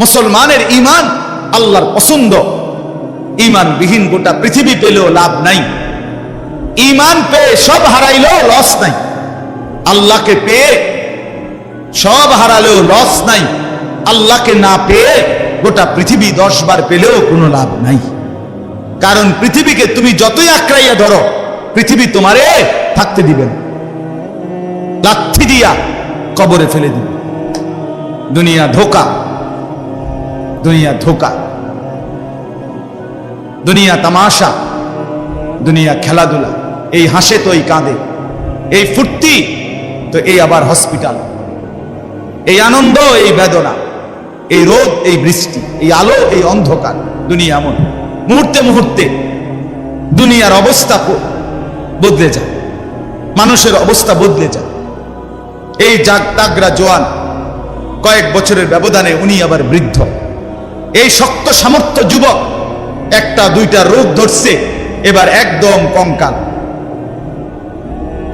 মুসলমানের ঈমান আল্লাহর পছন্দ। ঈমানবিহীন গোটা পৃথিবী পেলেও লাভ নাই, ঈমান পেয়ে সব হারাইলেও লস নাই, আল্লাহকে পেয়ে সব হারালেও লস নাই, আল্লাহকে না পেয়ে গোটা পৃথিবী 10 বার পেলেও কোনো লাভ নাই। কারণ পৃথিবীকে তুমি যতই আঁকড়াইয়া ধরো, পৃথিবী তোমারে থাকতে দিবে না, লাথি দিয়া কবরে ফেলে দিবে। দুনিয়া ধোকা, দুনিয়া ধোকা, দুনিয়া তামাশা, দুনিয়া খেলাধুলা। এই হাসে তো এই কাঁদে, এই ফুর্তি তো এই আবার হসপিটাল, এই আনন্দ এই বেদনা, এই রোদ এই বৃষ্টি, এই আলো এই অন্ধকার। দুনিয়া এমন, মুহূর্তে মুহূর্তে দুনিয়ার অবস্থা বদলে যায়, মানুষের অবস্থা বদলে যায়। এই তাগড়া জোয়ান, কয়েক বছরের ব্যবধানে উনি আবার বৃদ্ধ। এই শক্ত সামর্থ্য যুবক একটা দুইটা রোগ ধরছে, এবার একদম কঙ্কাল।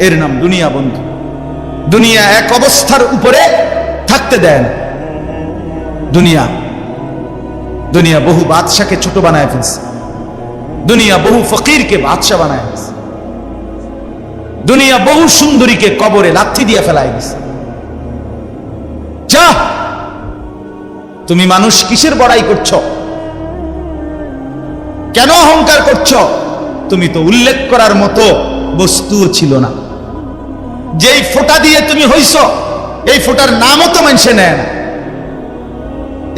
এর নাম দুনিয়া বন্ধু। দুনিয়া এক অবস্থার উপরে থাকতে দেয় না। দুনিয়া দুনিয়া বহু বাদশাকে ছোট বানায় ফেলছে, দুনিয়া বহু ফকিরকে বাদশা বানায় ফেলছে, দুনিয়া বহু সুন্দরীকে কবরে লাথি দিয়ে ফেলায় দিছে। যা, তুমি মানুষ কিসের বড়াই করছো? কেন অহংকার করছো? তুমি তো উল্লেখ করার মতো বস্তুও ছিল না। যেই ফোঁটা দিয়ে তুমি হইছ, এই ফোঁটার নামও তো মানুষে নেয় না,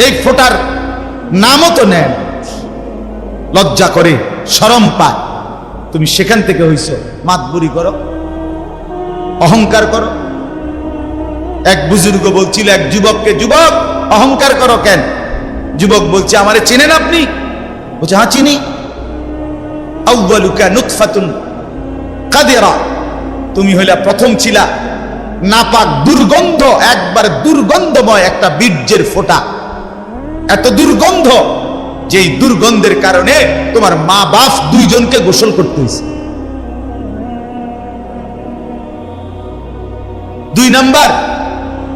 এই ফোঁটার নামও তো নেয় না। লজ্জা করে, শরম পায়। তুমি সেখান থেকে হইছ। মাতবুরি করো, অহংকার করো। এক বুজুর্গ বলছিল এক যুবককে, যুবক অহংকার করো কেন? যুবক বলছে, আমারে চিনেন আপনি? বলছে, হ্যাঁ চিনি। আউয়ালুকা নুতফাতুন কাদিরা, তুমি হইলা প্রথম ছিলা নাপাক দুর্গন্ধ, একবার দুর্গন্ধময় একটা বীর্যের ফোঁটা। এত দুর্গন্ধ, যেই দুর্গন্ধের কারণে তোমার মা বাপ দুইজনকে গোসল করতে হয়েছে। 2 নাম্বার,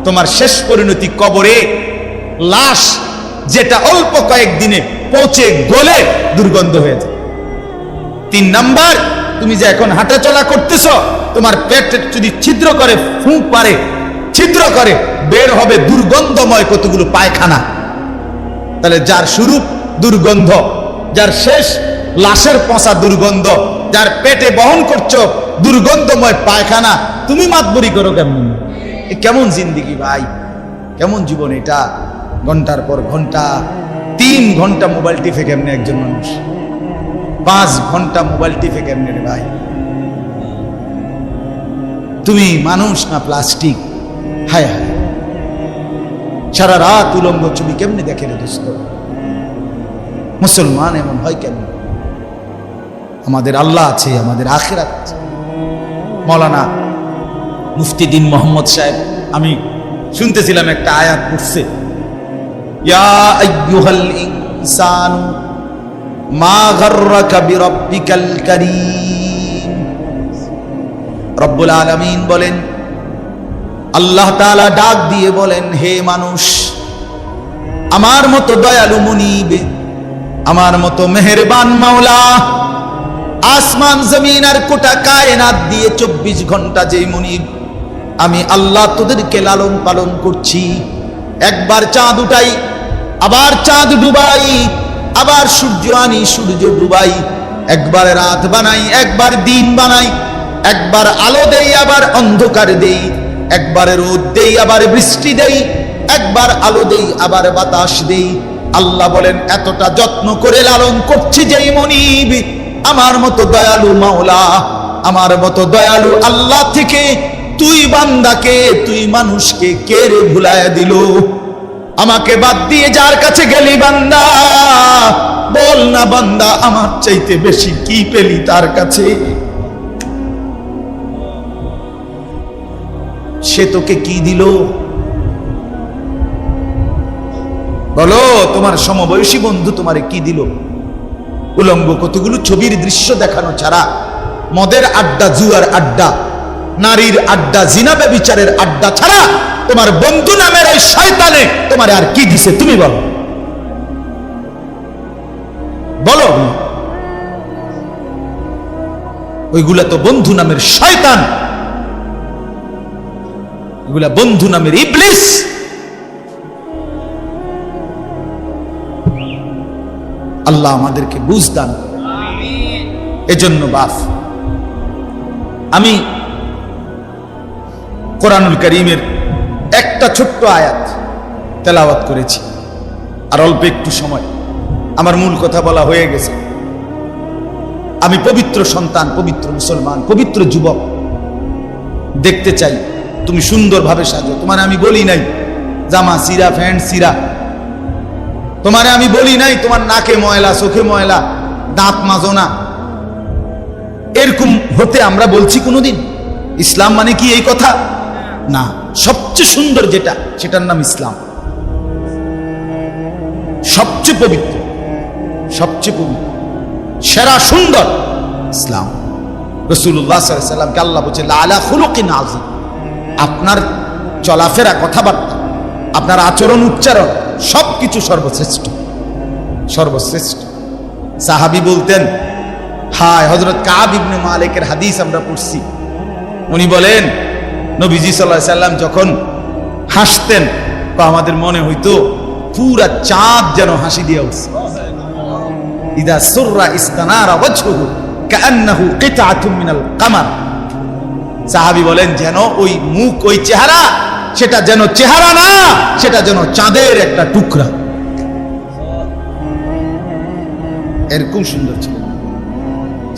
তোমার শেষ পরিণতি কবরে, লাশ যেটা অল্প কয়েকদিনে পচে গলে দুর্গন্ধ হয়ে যায়। 3 নাম্বার, তুমি যে এখন হাঁটাচলা করতেছ, তোমার পেট যদি ছিদ্র করে, ফুঁক পারে, ছিদ্র করে, বের হবে দুর্গন্ধময় কতগুলো পায়খানা। তাহলে যার শুরু দুর্গন্ধ, যার শেষ লাশের পচা দুর্গন্ধ, যার পেটে বহন করছো দুর্গন্ধময় পায়খানা, তুমি মাতবরি করো কেমন? কেমন জিন্দিগি ভাই, কেমন জীবন এটা? ঘন্টার পর ঘন্টা, 3 ঘন্টা মোবাইল টিপে কেমনে একজন মানুষ? 5 ঘন্টা মোবাইল টিপে কেমনে রে ভাই? তুমি মানুষ না প্লাস্টিক? হায় হায়, সারা রাত উলঙ্গ ছবি কেমনে দেখে রে দোস্ত? মুসলমান এমন হয় কেন? আমাদের আল্লাহ আছে, আমাদের আখিরাত আছে। মৌলানা মুফতি দ্বীন মোহাম্মদ সাহেব, আমি শুনতেছিলাম একটা আয়াত পড়ছে, ইয়া আইয়ুহাল ইনসানু মা গাররাকা বিরাব্বিকাল কারীম। রব্বুল আলামিন বলেন, আল্লাহ তাআলা ডাক দিয়ে বলেন, হে মানুষ, আমার মতো দয়ালু মুনিব, আমার মতো মেহেরবান মাওলা, আসমান জমিন আর গোটা কায়নাত দিয়ে 24 ঘন্টা যেই মুনিব, আমি আল্লাহ তোদেরকে লালন পালন করছি। একবার চাঁদ উঠাই, আবার চাঁদ ডুবাই, আবার সূর্য আনি, সূর্য ডুবাই, একবার রাত বানাই, একবার দিন বানাই, একবার আলো দেই, আবার অন্ধকার দেই, একবার রোদ দেই, আবার বৃষ্টি দেই, একবার আলো দেই, আবার বাতাস দেই। আল্লাহ বলেন, এতটা যত্ন করে লালন করছি যেই মুনিব, আমার মতো দয়ালু মাওলা, আমার মতো দয়ালু আল্লাহ থেকে তুই বান্দাকে, তুই মানুষকে কে রে ভুলায়া দিল? আমাকে বাদ দিয়ে যার কাছে গেলি বান্দা, বল না বান্দা, আমার চাইতে বেশি কি পেলি তার কাছে? সে তোকে কি দিল? বলো, তোমার সমবয়সী বন্ধু তোমারে কি দিল? উলঙ্গ কতগুলো ছবির দৃশ্য দেখানো ছাড়া, মদের আড্ডা, জুয়ার আড্ডা, নারীর আড্ডা, জিনা ব্যভিচারের আড্ডা ছাড়া তোমার বন্ধু নামের এই শয়তানে তোমারে আর কি দিছে? তুমি বলো। বলো, ওইগুলা তো বন্ধু নামের শয়তান, এগুলা বন্ধু নামের ইবলিস। আল্লাহ আমাদেরকে বুঝ দান করেন। এজন্য বাপ, আমি কোরআনুল কারীমের একটা ছোট্ট আয়াত তেলাওয়াত করেছি, আর অল্প একটু সময়, আমার মূল কথা বলা হয়ে গেছে। আমি পবিত্র সন্তান, পবিত্র মুসলমান, পবিত্র যুবক দেখতে চাই তুমি সুন্দরভাবে সাজো। তোমার আমি বলি নাই জামা সিরা, প্যান্ট সিরা। তোমারে আমি বলি নাই তোমার নাকে ময়লা, চোখে ময়লা, দাঁত মাজো না। এরকম হতে আমরা বলছি কোনোদিন? ইসলাম মানে কি এই কথা? না। সবচেয়ে সুন্দর যেটা, সেটার নাম ইসলাম। সবচেয়ে পবিত্র, সবচেয়ে পবিত্র, সেরা সুন্দর ইসলাম। রাসূলুল্লাহ সাল্লাল্লাহু আলাইহি ওয়াসাল্লামকে আল্লাহ বলছে লাআলা খুলুকিন আযীম। আপনার চলাফেরা, কথাবার্তা, আপনার আচরণ, উচ্চারণ সবকিছু সর্বশ্রেষ্ঠ, সর্বশ্রেষ্ঠ। সাহাবী বলতেন, হায়, হযরত কাব ইবনে মালিকের হাদিস আমরা পড়ছি। উনি বলেন নবীজি সাল্লাল্লাহু আলাইহি ওয়াসাল্লাম যখন হাসতেন, তো আমাদের মনে হইতো পুরা চাঁদ যেন হাসি দিয়ে উঠছে। ইদা সুররা ইস্তানারা ওয়াজহুহু কাআন্নাহু কিতআতুম মিনাল কামার। সাহাবী বলেন যেন ওই মুখ, ওই চেহারা, সেটা যেন চেহারা না, সেটা যেন চাঁদের একটা টুকরা। এরকম সুন্দর ছিল।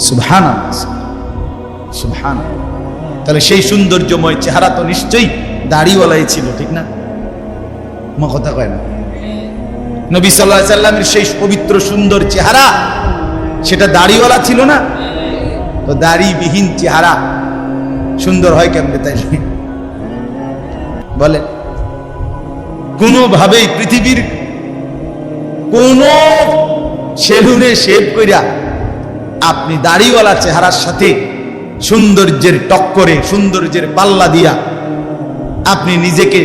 সুবহানাল্লাহ, সুবহানাল্লাহ। তাহলে সেই সৌন্দর্যময় চেহারা তো নিশ্চয়ই দাড়িওয়ালাই ছিল, ঠিক না? মা কথা কয় না? নবী সাল্লাল্লাহু আলাইহি সাল্লামের সেই পবিত্র সুন্দর চেহারা, সেটা দাড়িওয়ালা ছিল না? তো দাড়িবিহীন চেহারা সুন্দর হয় কেমনে তাইলে বলে? কোনোভাবেই পৃথিবীর কোন সেলুনে শেভ কইরা আপনি দাড়িওয়ালা চেহারার সাথে সৌন্দর্যের টক্করে, সৌন্দর্যের পাল্লা দিয়া আপনি নিজেকে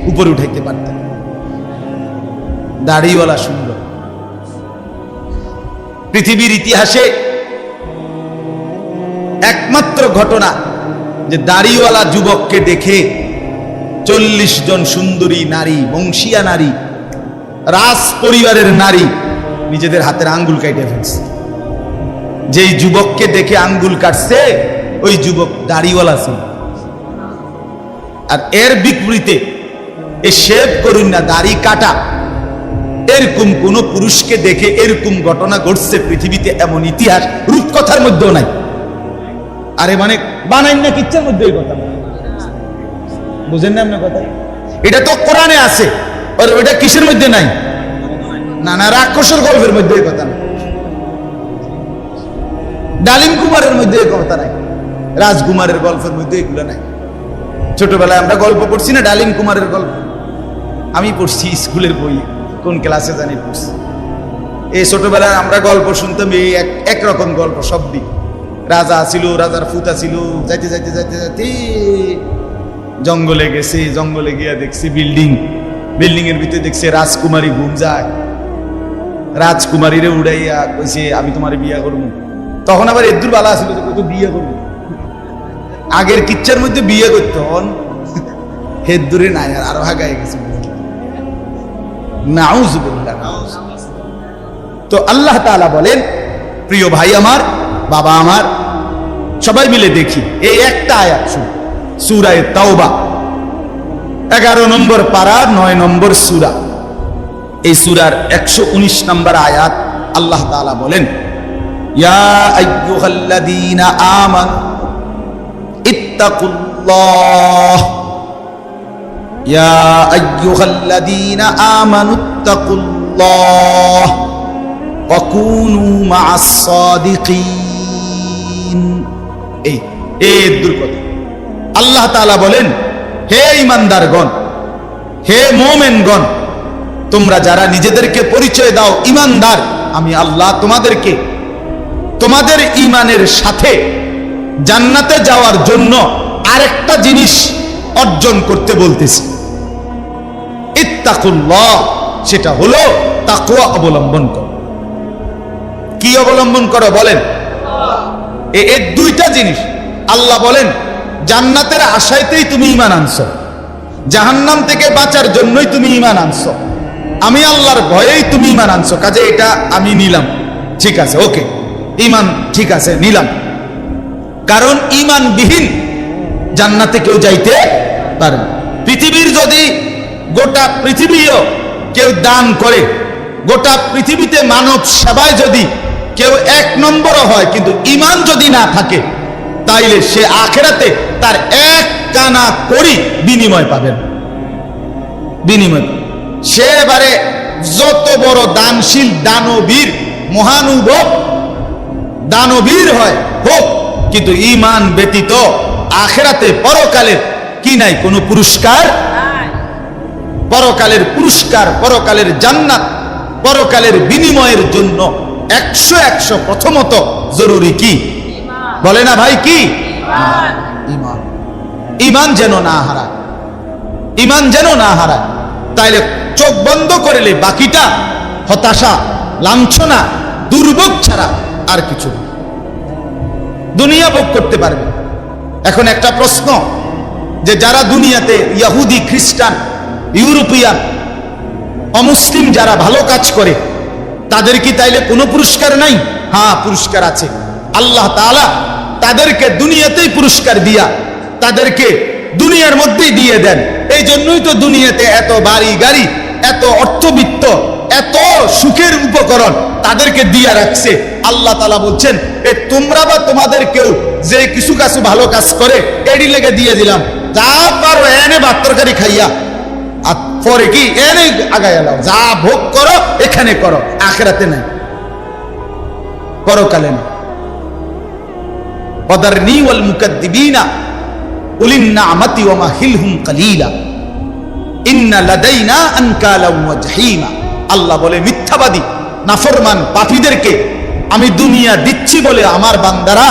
উপরে উঠাইতে পারতেন। দাড়িওয়ালা সুন্দর। পৃথিবীর ইতিহাসে একমাত্র ঘটনা যে দাড়িওয়ালা যুবককে দেখে 40 জন সুন্দরী নারী, বংশীয়া নারী, রাজ পরিবারের নারী নিজেদের হাতের আঙ্গুল কাটে ফেলছে। যেই যুবককে দেখে আঙ্গুল কাটছে, ওই যুবক দাড়িওয়ালা ছিল। আর এর বিপরীতে এই শেভ করুন না, দাড়ি কাটা, এরকম কোন পুরুষকে দেখে এরকম ঘটনা ঘটছে পৃথিবীতে, এমন ইতিহাস রূপকথার মধ্যেও নাই। আরে মানে বানাই না কিচ্ছার মধ্যে এই কথা, বুঝেন না আপনার কথা? এটা তো কোরআনে আছে, আর ওটা কিসের মধ্যে নাই? না না, রাক্ষসের গল্পের মধ্যে এই কথা নাই, ডালিম কুমারের মধ্যে এই কথা নাই, রাজকুমারের গল্পের মধ্যে এগুলো নাই। ছোটবেলায় আমরা গল্প পড়ছি না, ডালিম কুমারের গল্প আমি পড়ছি স্কুলের বই, কোন ক্লাসে জানি পড়ছি। এই ছোটবেলায় আমরা গল্প শুনতাম, এই একরকম গল্প সব দিক। রাজা ছিল, রাজার ফুতা ছিল, যাইতে যাইতে যাইতে যাইতে জঙ্গলে গেছে, জঙ্গলে গিয়া দেখছি বিল্ডিং, বিল্ডিং এর ভিতরে দেখছে রাজকুমারী ঘুম যায়। রাজকুমারীরে উড়াইয়া কইছে আমি তোমার বিয়া করবো। তখন আবার এদুর বালা ছিল যে কত বিয়ে করবো, আগের কিচ্ছার মধ্যে বিয়ে করতো, হেদুরে নাই, আর আরো হাগায় গেছে। নাউযুবিল্লাহ, নাউযুবিল্লাহ। তো আল্লাহ তাআলা বলেন, প্রিয় ভাই আমার, বাবা আমার, সবাই মিলে দেখি এই একটা আয়াত শুনুন, সূরা তাওবা 11 নম্বর পারা 9 নম্বর সূরা। এই সূরার 119 নম্বর আয়াত আল্লাহ তাআলা বলেন, ইয়া আইয়ুহাল্লাযীনা আমানু ইত্তাকুল্লাহ, ইয়া আইয়ুহাল্লাযীনা আমানু ইত্তাকুল্লাহ ওয়া কুনু মা'আস সাদিকিন। এই দুর্গতি আল্লাহ তাআলা বলেন, হে ঈমানদারগণ, হে মুমিনগণ, তোমরা যারা নিজেদেরকে পরিচয় দাও ঈমানদার, আমি আল্লাহ তোমাদেরকে তোমাদের ঈমানের সাথে জান্নাতে যাওয়ার জন্য আরেকটা জিনিস অর্জন করতে বলতেছি, ইত্তাকুল্লাহ, সেটা হলো তাকওয়া অবলম্বন করো। কি অবলম্বন করো বলেন? এই দুইটা জিনিস। আল্লাহ বলেন জান্নাতের আশাইতেই তুমি ঈমান আনছো, জাহান্নাম থেকে বাঁচার জন্যই তুমি ঈমান আনছো, আমি আল্লাহর ভয়েই তুমি ঈমান আনছো, কাজে এটা আমি নিলাম, ঠিক আছে, ওকে, ঈমান ঠিক আছে, নিলাম। কারণ ঈমানবিহীন জান্নাতে কেউ যাইতে পারে না। পৃথিবীর যদি গোটা পৃথিবীও কেউ দান করে, গোটা পৃথিবীতে মানব সেবায় যদি কেউ 1 নম্বরও হয়, কিন্তু ঈমান যদি না থাকে, তাইলে সে আখিরাতে তার 1 কানা কড়ি বিনিময় পাবেন। বিনিময় সে এবারে যত বড় দানশীল দানবীর মহানুভব দানবীর হয় হোক, কিন্তু ঈমান ব্যতীত আখিরাতে পরকালের কি নাই, কোনো পুরস্কার। পরকালের পুরস্কার, পরকালের জান্নাত, পরকালের বিনিময়ের জন্য 100 প্রথমত জরুরি কি বলে না ভাই? কি? ঈমান। ঈমান যেন না হারায়, ঈমান যেন না হারায়। তাইলে চোখ বন্ধ করলে বাকিটা হতাশা, লাঞ্ছনা, দুর্ভোগ ছাড়া আর কিছু না। দুনিয়া ভোগ করতে পারবে। এখন একটা প্রশ্ন, যে যারা দুনিয়াতে ইহুদি, খ্রিস্টান, ইউরোপিয়ান, অমুসলিম যারা ভালো কাজ করে, তাদের কি তাইলে কোনো পুরস্কার নাই? হ্যাঁ, পুরস্কার আছে। আল্লাহ তাআলা তাদেরকে দুনিয়াতেই পুরস্কার দিয়া তাদেরকে দুনিয়ার মধ্যেই দিয়ে দেন। এই জন্যই তো দুনিয়াতে এত বাড়ি গাড়ি, এত অর্থবিত্ত, এত সুখের উপকরণ তাদেরকে দিয়া রাখছে। আল্লাহ তাআলা বলছেন, এ তোমরা বা তোমাদের কেউ যে কিছু কাছে ভালো কাজ করে, এডি লেগে দিয়ে দিলাম, যা পারো এনে ভাত তরকারি খাইয়া, আর পরে কি এনে আগায় এলাও, যা ভোগ করো এখানে করো, আখিরাতে নাই, পরকালে না। ওয়াদারনি ওয়াল মুকাদ্দিবিনা উলিন নি'মাতি ওয়া মাহিলহুম কালিলা ইন্না লাদাইনা আনকালা ওয়া জাহিমা। আল্লাহ বলে মিথ্যাবাদী, নাফরমান, পাপীদেরকে আমি দুনিয়া দিচ্ছি বলে আমার বান্দারা,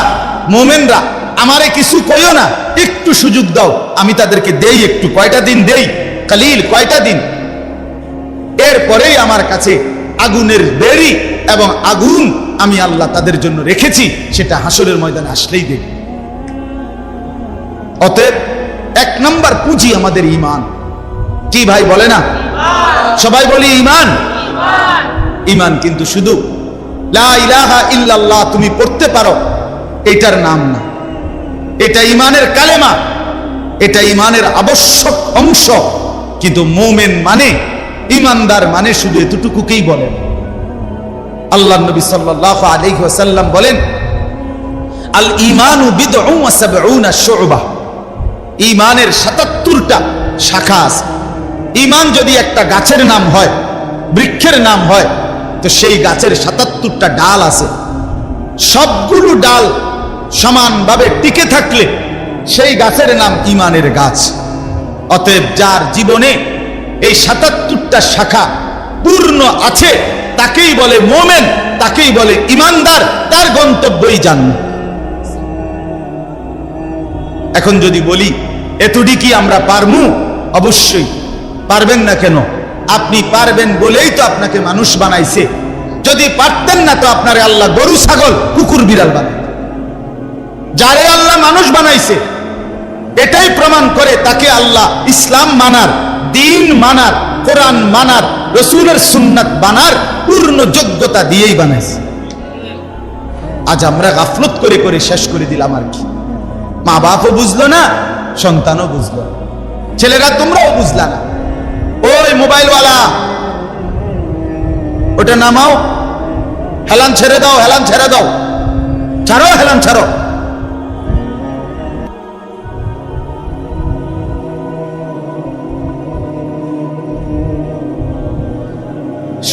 মুমিনরা আমারে কিছু কইও না, একটু সুযোগ দাও, আমি তাদেরকে দেই একটু। কয়টা দিন দেই? কালিল, কয়টা দিন। এরপরেই আমার কাছে আগুনের বেড়ি এবং আগুন আমি আল্লাহ তাদের জন্য রেখেছি, সেটা হাসরের ময়দানে আসলেই দেব। অতএব 1 নম্বর পুঁজি আমাদের ঈমান। কি ভাই বলে না? সবাই বলি ঈমান। ঈমান কিন্তু শুধু লা ইলাহা ইল্লাল্লাহ তুমি পড়তে পারো এটার নাম না, এটা ঈমানের কালেমা, এটা ঈমানের আবশ্যক অংশ। কিন্তু মুমিন মানে, ঈমানদার মানে শুধু এতটুকুকেই বলেন। আল্লাহ নবী সাল্লাল্লাহু আলাইহি ওয়াসাল্লাম বলেন, আল ঈমানু বিদউ ওয়া সাবউনা শু'বা। ঈমানের 77টা শাখা আছে। ঈমান যদি একটা গাছের নাম হয়, বৃক্ষের নাম হয়, তো সেই গাছের 77টা ডাল আছে। সবগুলো ডাল সমানভাবে টিকে থাকলে সেই গাছের নাম ঈমানের গাছ। অতএব যার জীবনে এই 77টা শাখা পূর্ণ আছে, তাকেই বলে মুমিন, তাকেই বলে ঈমানদার, তার গন্তব্যই জান্নাত। এখন যদি বলি এতটি কি আমরা পারমু? অবশ্যই পারবেন না। কেন? আপনি পারবেন বলেই তো আপনাকে মানুষ বানাইছে। যদি পারতেন না তো আপনারে আল্লাহ গরু, ছাগল, কুকুর, বিড়াল বানাইতেন। যারে আল্লাহ মানুষ বানাইছে, এটাই প্রমাণ করে তাকে আল্লাহ ইসলাম মানার, দ্বীন মানার, কোরআন মানার, রাসূলের সুন্নাত মানার পূর্ণ যোগ্যতা দিয়েই বানাইছে। আজ আমরা গাফলত করে করে শেষ করে দিলাম। আর কি, মা বাপও বুঝলো না, সন্তানও বুঝলো না, ছেলেরা তোমরাও বুঝলা না। ওই মোবাইলওয়ালা, ওটা নামাও, হেলান ছেড়ে দাও, হেলান ছেড়ে দাও, ছাড়ো, হেলান ছাড়ো।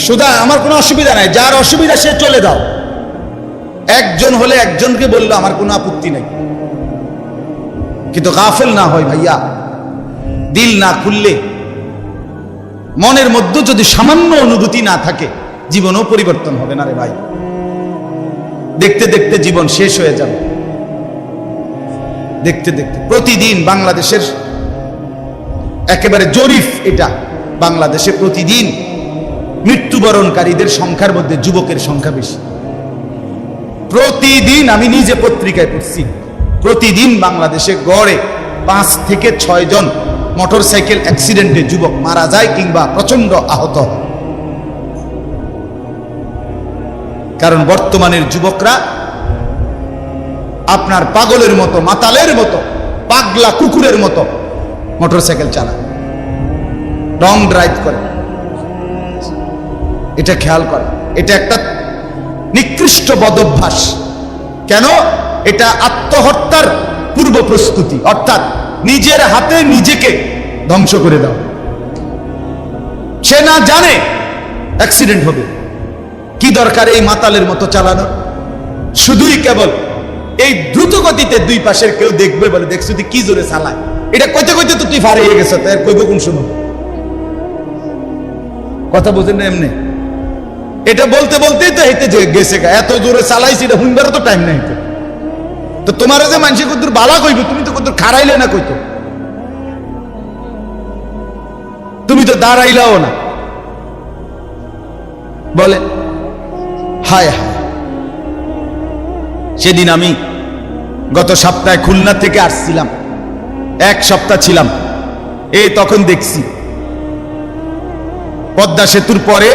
সুদা আমার কোনো অসুবিধা নাই, যার অসুবিধা সে চলে দাও। একজন হলে একজনকে বললো আমার কোনো আপত্তি নেই, কিন্তু গাফেল না হয় ভাইয়া। দিল না খুললে, মনের মধ্যে যদি সামান্য অনুভূতি না থাকে, জীবনও পরিবর্তন হবে না রে ভাই। দেখতে দেখতে জীবন শেষ হয়ে যাবে। দেখতে দেখতে প্রতিদিন বাংলাদেশের একেবারে জরিপ এটা, বাংলাদেশে প্রতিদিন মৃত্যুবরণকারীদের সংখ্যার মধ্যে যুবকের সংখ্যা বেশি। প্রতিদিন আমি নিজে পত্রিকায় পড়ছি, প্রতিদিন বাংলাদেশে গড়ে 5 থেকে 6 জন মোটরসাইকেল অ্যাক্সিডেন্টে যুবক মারা যায় কিংবা প্রচন্ড আহত হয়। কারণ বর্তমানের যুবকরা আপনার পাগলের মতো, মাতালের মতো, পাগলা কুকুরের মতো মোটরসাইকেল চালায়, রং ড্রাইভ করে। এটা খেয়াল করে, এটা একটা নিকৃষ্ট বদভ্যাস। কেন? এটা আত্মহত্যার পূর্ব প্রস্তুতি, অর্থাৎ নিজের হাতে নিজেকে ধ্বংস করে দাও। সে না জানে অ্যাক্সিডেন্ট হবে, কি দরকার এই মাতালের মতো চালানো? শুধুই কেবল এই দ্রুত গতিতে দুই পাশের কেউ দেখবে বলে, দেখছো তুই কি জোরে চালায়, এটা কইতে কইতে তো তুই ফার হয়ে গেছে, তাই কইব কোন সময়? কথা বোঝেন না এমনি? এটা বলতে বলতেই তো হেঁটে গেছে, এত জোরে চালাইছি, এটা হুইবারও তো টাইম নাই। তো তোমার যে মানুষ কত বালা কইবে, তুমি তো কত খারাইলে না, কইতো তুমি তো দাঁড়াইলাও না। বলে হায় হায়। সেদিন আমি গত সপ্তাহে খুলনা থেকে আসছিলাম, 1 সপ্তাহ ছিলাম। এই তখন দেখছি পদ্মা সেতুর পরে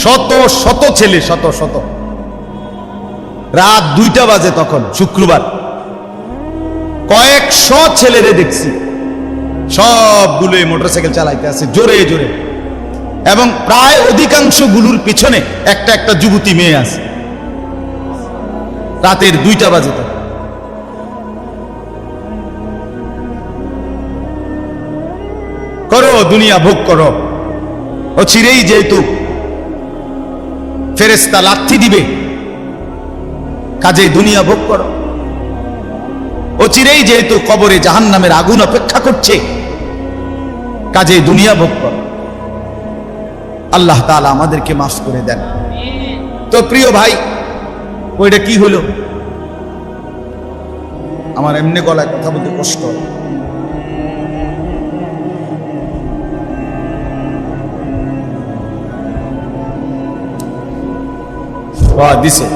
শত শত ছেলে, শত শত, রাত 2টা বাজে তখন শুক্রবার, কয়েকশো ছেলেরে দেখছি, সবগুলো মোটরসাইকেল চালাইতে আছে জোরে জোরে, এবং প্রায় অধিকাংশ গুলোর পিছনে একটা একটা যুবতী মেয়ে আছে। রাতের 2টা বাজে তখন। করো দুনিয়া ভোগ করো, ও চিরেই যেহেতু ফেরেশতা লাথি দিবে, কাজেই দুনিয়া ভোগ করো। ও চিরেই যেহেতু কবরে জাহান্নামের আগুন অপেক্ষা করছে, কাজেই দুনিয়া ভোগ করো। আল্লাহ তাআলা আমাদেরকে মাফ করে দেন। তো প্রিয় ভাই, ওইটা কি হলো? আমার এমনি গলায় কথা বলতে কষ্ট হয়। দিছে